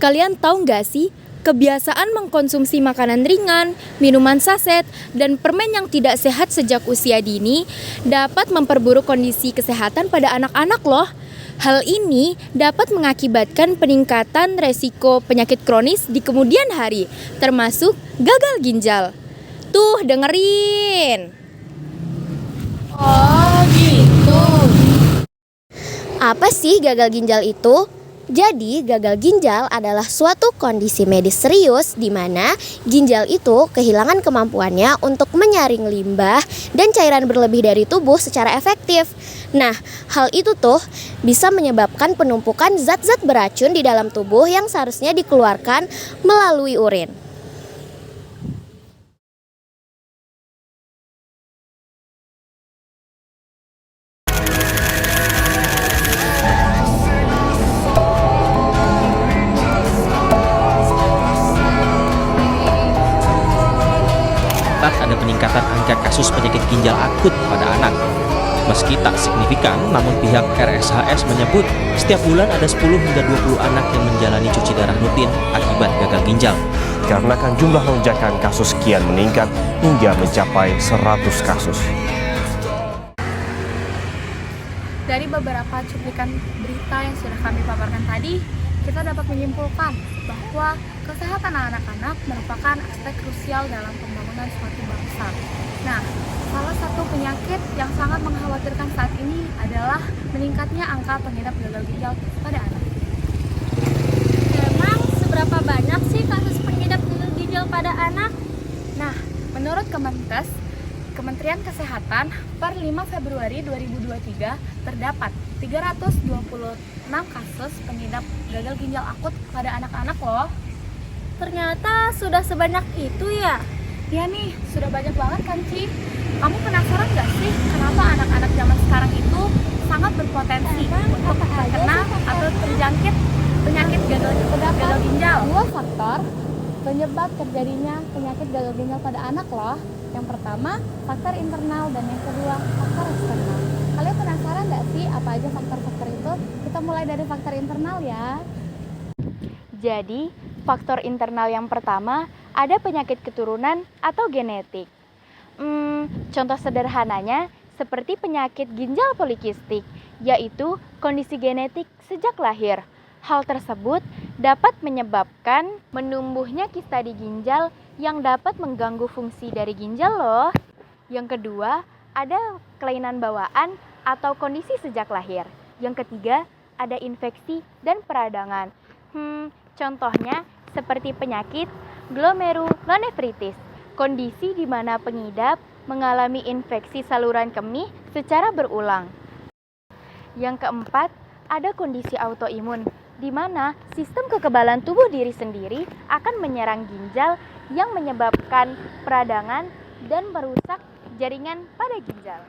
Kalian tahu nggak sih, kebiasaan mengkonsumsi makanan ringan, minuman saset, dan permen yang tidak sehat sejak usia dini dapat memperburuk kondisi kesehatan pada anak-anak loh. Hal ini dapat mengakibatkan peningkatan resiko penyakit kronis di kemudian hari, termasuk gagal ginjal. Tuh, dengerin. Oh gitu. Apa sih gagal ginjal itu? Jadi, gagal ginjal adalah suatu kondisi medis serius di mana ginjal itu kehilangan kemampuannya untuk menyaring limbah dan cairan berlebih dari tubuh secara efektif. Nah, hal itu tuh bisa menyebabkan penumpukan zat-zat beracun di dalam tubuh yang seharusnya dikeluarkan melalui urin. Ada peningkatan angka kasus penyakit ginjal akut pada anak. Meski tak signifikan, namun pihak RSHS menyebut setiap bulan ada 10 hingga 20 anak yang menjalani cuci darah rutin akibat gagal ginjal. Karena kan jumlah lonjakan kasus kian meningkat hingga mencapai 100 kasus. Dari beberapa cuplikan berita yang sudah kami paparkan tadi, kita dapat menyimpulkan bahwa kesehatan anak-anak merupakan aspek krusial dalam pembangunan suatu bangsa. Nah, salah satu penyakit yang sangat mengkhawatirkan saat ini adalah meningkatnya angka pengidap gagal ginjal pada anak. Emang seberapa banyak sih kasus pengidap gagal ginjal pada anak? Nah, menurut Kemenkes, Kementerian Kesehatan per 5 Februari 2023 terdapat 326 kasus pengidap gagal ginjal akut pada anak-anak loh. Ternyata sudah sebanyak itu ya? Ya nih, sudah banyak banget kan Ci? Kamu penasaran gak sih kenapa anak-anak zaman sekarang itu sangat berpotensi untuk terkena atau terjangkit penyakit gagal ginjal? Dua faktor penyebab terjadinya penyakit gagal ginjal pada anak loh. Yang pertama, faktor internal, dan yang kedua, faktor eksternal. Kalian penasaran gak sih apa aja faktor-faktor itu? Kita mulai dari faktor internal ya. Jadi, faktor internal yang pertama ada penyakit keturunan atau genetik. Contoh sederhananya seperti penyakit ginjal polikistik, yaitu kondisi genetik sejak lahir. Hal tersebut dapat menyebabkan menumbuhnya kista di ginjal yang dapat mengganggu fungsi dari ginjal loh. Yang kedua, ada kelainan bawaan atau kondisi sejak lahir. Yang ketiga, ada infeksi dan peradangan. Contohnya seperti penyakit glomerulonefritis, kondisi di mana pengidap mengalami infeksi saluran kemih secara berulang. Yang keempat, ada kondisi autoimun, di mana sistem kekebalan tubuh diri sendiri akan menyerang ginjal yang menyebabkan peradangan dan merusak jaringan pada ginjal.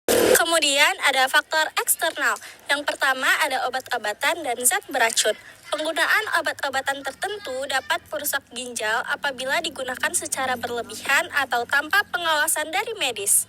Kemudian ada faktor eksternal. Yang pertama ada obat-obatan dan zat beracun. Penggunaan obat-obatan tertentu dapat merusak ginjal apabila digunakan secara berlebihan atau tanpa pengawasan dari medis.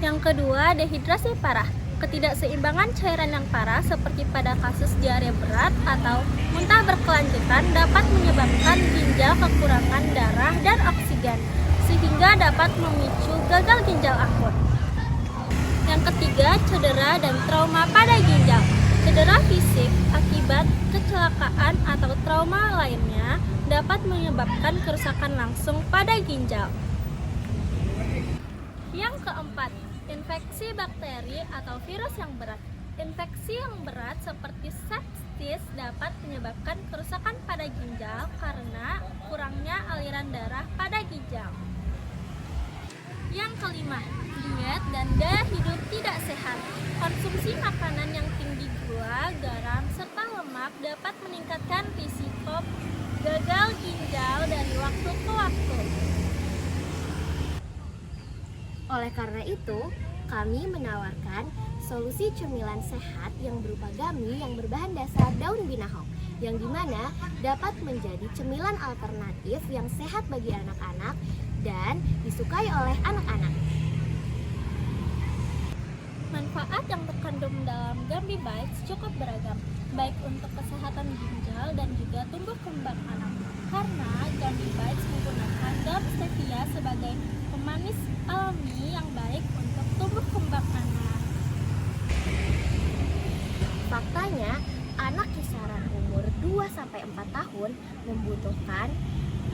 Yang kedua, dehidrasi parah. Ketidakseimbangan cairan yang parah seperti pada kasus diare berat atau muntah berkelanjutan dapat menyebabkan ginjal kekurangan darah dan oksigen, sehingga dapat memicu gagal ginjal akut. Yang ketiga, cedera dan trauma pada ginjal. Cedera fisik akibat kecelakaan atau trauma lainnya dapat menyebabkan kerusakan langsung pada ginjal. Yang keempat, infeksi bakteri atau virus yang berat. Infeksi yang berat seperti sepsis dapat menyebabkan kerusakan pada ginjal karena kurangnya aliran darah pada ginjal. Yang kelima, diet dan gaya hidup tidak sehat. Konsumsi makanan yang tinggi gula, garam, serta lemak dapat meningkatkan risiko gagal ginjal dari waktu ke waktu. Oleh karena itu, kami menawarkan solusi cemilan sehat yang berupa gummy yang berbahan dasar daun binahong, yang dimana dapat menjadi cemilan alternatif yang sehat bagi anak-anak dan disukai oleh anak-anak. Manfaat yang terkandung dalam Gummy Bites cukup beragam, baik untuk kesehatan ginjal dan juga tumbuh kembang anak. Karena Gummy Bites menggunakan daun stevia sebagai pemanis alami yang baik untuk tumbuh kembang anak. Faktanya, anak kisaran umur 2-4 tahun membutuhkan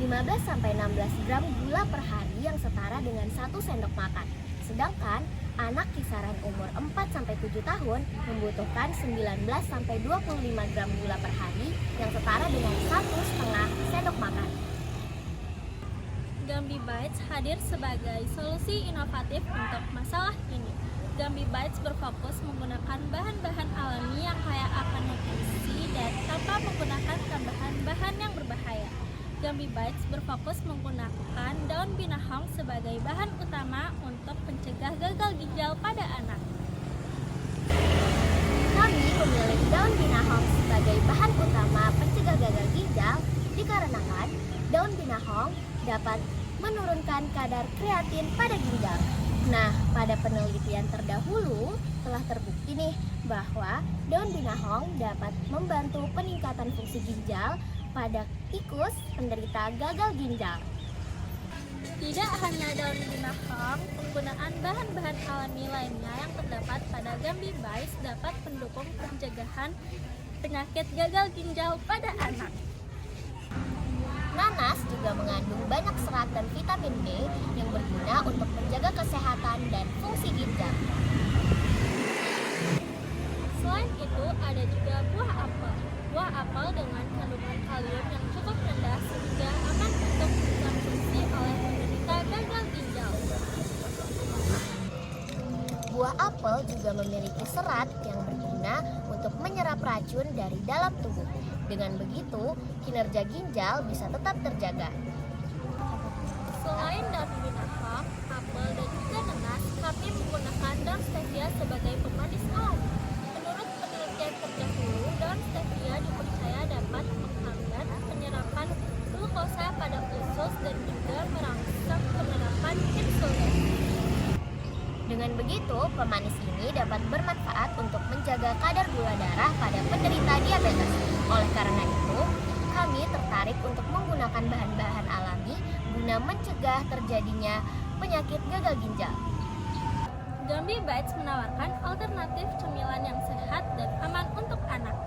15-16 gram gula per hari yang setara dengan 1 sendok makan. Sedangkan anak kisaran umur 4-7 tahun membutuhkan 19-25 gram gula per hari yang setara dengan 1,5 sendok makan. Gummy Bites hadir sebagai solusi inovatif untuk masalah ini. Gummy Bites berfokus menggunakan bahan-bahan alami yang kaya akan nutrisi dan tanpa menggunakan tambahan bahan yang berbahaya. Gummy Bites berfokus menggunakan daun binahong sebagai bahan utama untuk mencegah gagal ginjal pada anak. Kami memilih daun binahong sebagai bahan utama pencegah gagal ginjal dikarenakan daun binahong dapat menurunkan kadar kreatin pada ginjal. Nah, pada penelitian terdahulu telah terbukti nih bahwa daun binahong dapat membantu peningkatan fungsi ginjal pada tikus penderita gagal ginjal. Tidak hanya daun binahong, penggunaan bahan-bahan alami lainnya yang terdapat pada Gummy Bites dapat mendukung pencegahan penyakit gagal ginjal pada anak. Nanas juga mengandung banyak serat dan vitamin B yang berguna untuk menjaga kesehatan dan fungsi ginjal. Selain itu, ada juga buah apel. Buah apel dengan kandungan kalium yang cukup rendah sehingga aman untuk dikonsumsi oleh penderita gagal ginjal. Buah apel juga memiliki serat yang berguna untuk menyerap racun dari dalam tubuh. Dengan begitu, kinerja ginjal bisa tetap terjaga. Selain daun binahong, apel dan juga nanas, kami menggunakan daun stevia sebagai pemanis alami. Menurut penelitian terdahulu, daun stevia dipercaya dapat menghambat penyerapan glukosa pada usus dan juga merangsang penerapan insulin. Dengan begitu, pemanis ini dapat bermanfaat untuk menjaga kadar gula darah pada penderita diabetes. Oleh karena itu, kami tertarik untuk menggunakan bahan-bahan alami guna mencegah terjadinya penyakit gagal ginjal. Gummy Bites menawarkan alternatif cemilan yang sehat dan aman untuk anak.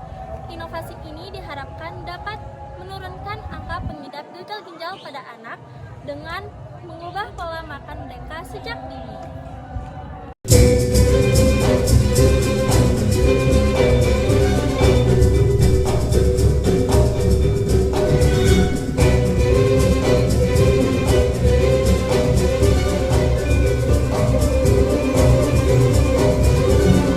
Inovasi ini diharapkan dapat menurunkan angka pengidap gagal ginjal pada anak dengan mengubah pola makan mereka sejak dini.